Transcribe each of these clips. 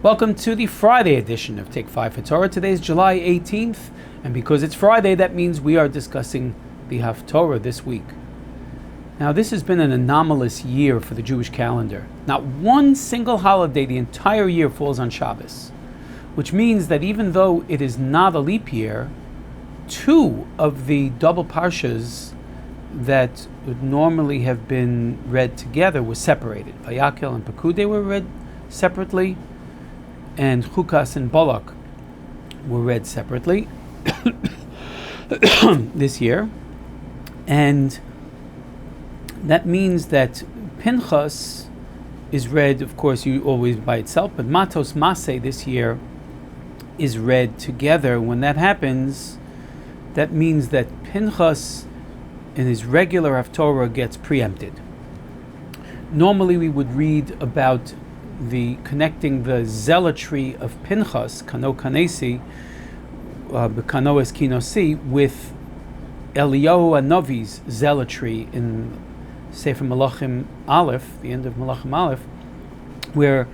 Welcome to the Friday edition of Take 5 for Torah. Today is July 18th, and because it's Friday, that means we are discussing the Haftorah this week. Now, this has been an anomalous year for the Jewish calendar. Not one single holiday the entire year falls on Shabbos, which means that even though it is not a leap year, two of the double parshas that would normally have been read together were separated. Vayakel and Pekudei were read separately, and Chukas and Balak were read separately this year. And that means that Pinchas is read, of course, you always by itself, but Matos Maseh this year is read together. When that happens, that means that Pinchas in his regular Haftorah gets preempted. Normally we would read about the connecting the zealotry of Pinchas, Kano Kanesi, Kano es Kinosi, with Eliyahu Hanavi's zealotry in Sefer Malachim Aleph, the end of Malachim Aleph, where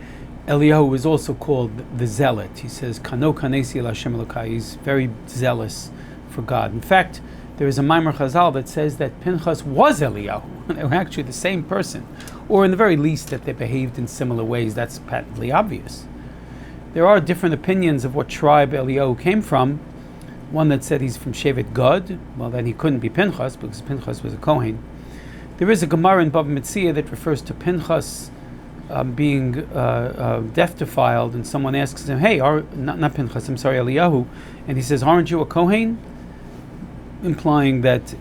Eliyahu is also called the zealot. He says, Kano Kanesi el Hashem Elokai, he's very zealous for God. In fact, there is a Maimar Chazal that says that Pinchas was Eliyahu. They were actually the same person, or in the very least that they behaved in similar ways. That's patently obvious. There are different opinions of what tribe Eliyahu came from. One that said he's from Shevet Gad. Well, then he couldn't be Pinchas because Pinchas was a Kohen. There is a Gemara in Bava Metzia that refers to Pinchas being death defiled, and someone asks him, "Hey, not Pinchas, I'm sorry, Eliyahu," and he says, "Aren't you a Kohen?" Implying that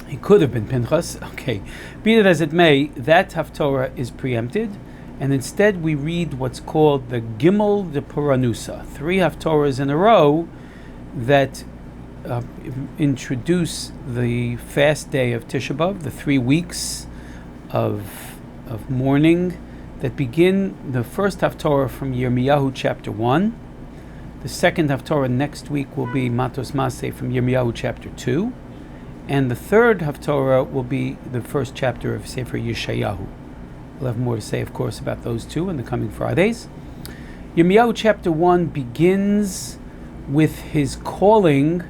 he could have been Pinchas. Okay, be it as it may, that Haftorah is preempted, and instead we read what's called the Gimel de Puranusa, 3 Haftorahs in a row that introduce the fast day of Tisha B'Av, the 3 weeks of mourning that begin the first Haftorah from Yirmiyahu chapter 1. The second Haftorah next week will be Matos Maseh from Yirmiyahu chapter 2. And the third Haftorah will be the first chapter of Sefer Yeshayahu. We'll have more to say, of course, about those two in the coming Fridays. Yirmiyahu chapter 1 begins with his calling,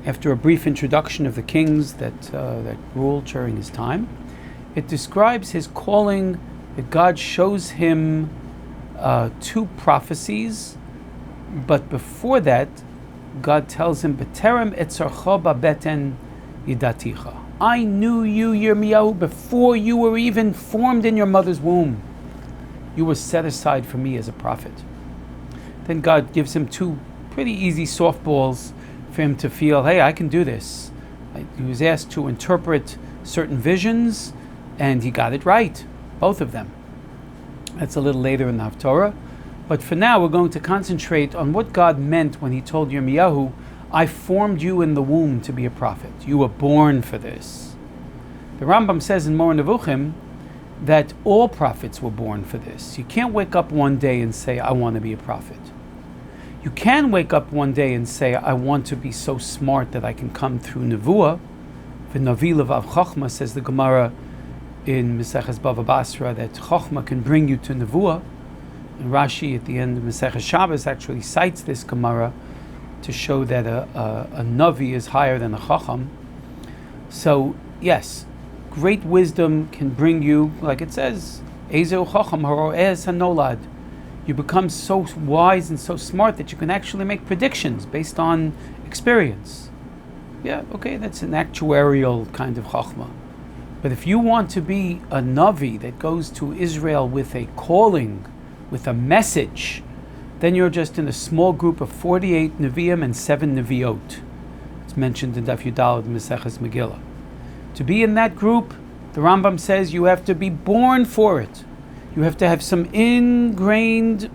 after a brief introduction of the kings that ruled during his time. It describes his calling that God shows him 2 prophecies. But before that, God tells him, "B'terem etzarcha ba'beten yidaticha." I knew you, Yirmiyahu, before you were even formed in your mother's womb. You were set aside for me as a prophet. Then God gives him 2 pretty easy softballs for him to feel, hey, I can do this. He was asked to interpret certain visions, and he got it right, both of them. That's a little later in the Haftorah. But for now, we're going to concentrate on what God meant when he told Yirmiyahu, I formed you in the womb to be a prophet. You were born for this. The Rambam says in Moreh Nevuchim that all prophets were born for this. You can't wake up one day and say, I want to be a prophet. You can wake up one day and say, I want to be so smart that I can come through Nevuah. V'navi levav chochma, says the Gemara in Maseches Bava Basra, that chochma can bring you to Nevuah. And Rashi at the end of Masechah Shabbos actually cites this Gemara to show that a Navi is higher than a Chacham. So yes, great wisdom can bring you, like it says, Ezeu Chacham haro'ez hanolad. You become so wise and so smart that you can actually make predictions based on experience. Yeah, okay, that's an actuarial kind of Chachma. But if you want to be a Navi that goes to Israel with a calling, with a message, then you're just in a small group of 48 Nevi'im and 7 Nevi'ot. It's mentioned in Daf Yudal of Maseches Megillah. To be in that group, the Rambam says you have to be born for it. You have to have some ingrained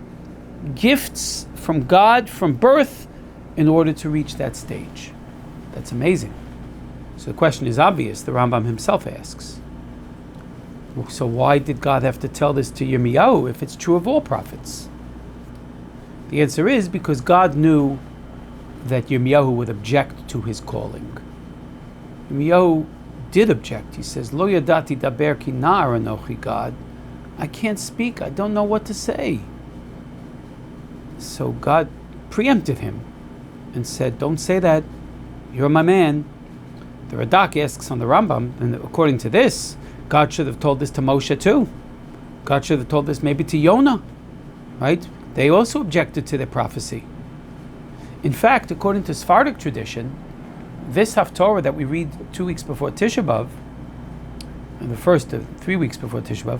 gifts from God from birth in order to reach that stage. That's amazing. So the question is obvious, the Rambam himself asks. So why did God have to tell this to Yirmiyahu if it's true of all prophets? The answer is because God knew that Yirmiyahu would object to his calling. Yirmiyahu did object. He says, Lo yadati daber ki na'ar anochi, God. I can't speak. I don't know what to say. So God preempted him and said, don't say that, you're my man. The Radak asks on the Rambam, and according to this, God should have told this to Moshe too. God should have told this maybe to Yonah, right? They also objected to the prophecy. In fact, according to Sephardic tradition, this Haftorah that we read 2 weeks before Tisha B'Av, and the first of 3 weeks before Tisha B'Av,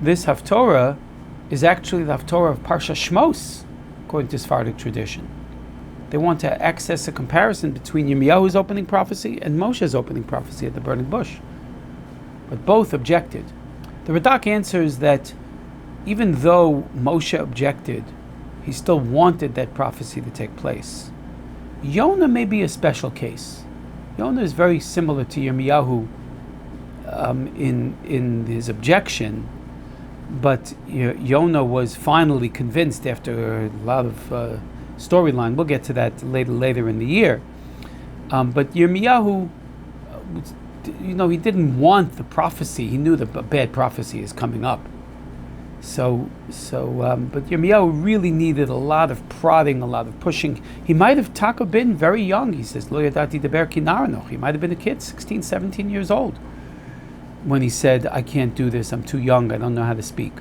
this Haftorah is actually the Haftorah of Parsha Shmos, according to Sephardic tradition. They want to access a comparison between Yirmiyahu's opening prophecy and Moshe's opening prophecy at the burning bush. But both objected. The Radak answers that even though Moshe objected, he still wanted that prophecy to take place. Yonah may be a special case. Yonah is very similar to Yirmiyahu in his objection, but Yonah was finally convinced after a lot of storyline. We'll get to that later in the year. But Yirmiyahu, he didn't want the prophecy. He knew that a bad prophecy is coming up. But Yirmiyahu really needed a lot of prodding, a lot of pushing. He might have been very young. He says, Lo yadati deber ki nar anochi. He might have been a kid, 16, 17 years old, when he said, I can't do this, I'm too young, I don't know how to speak.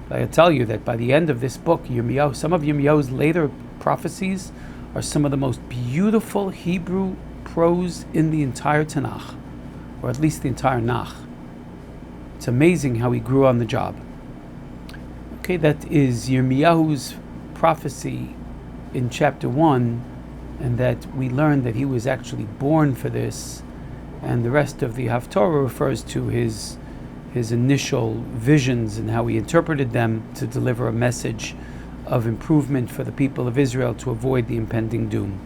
But I tell you that by the end of this book, some of Yirmiyahu's later prophecies are some of the most beautiful Hebrew prose in the entire Tanakh, or at least the entire Nach. It's amazing how he grew on the job. Okay, that is Yirmiyahu's prophecy in chapter 1, and that we learned that he was actually born for this, and the rest of the Haftorah refers to his initial visions and how he interpreted them to deliver a message of improvement for the people of Israel to avoid the impending doom.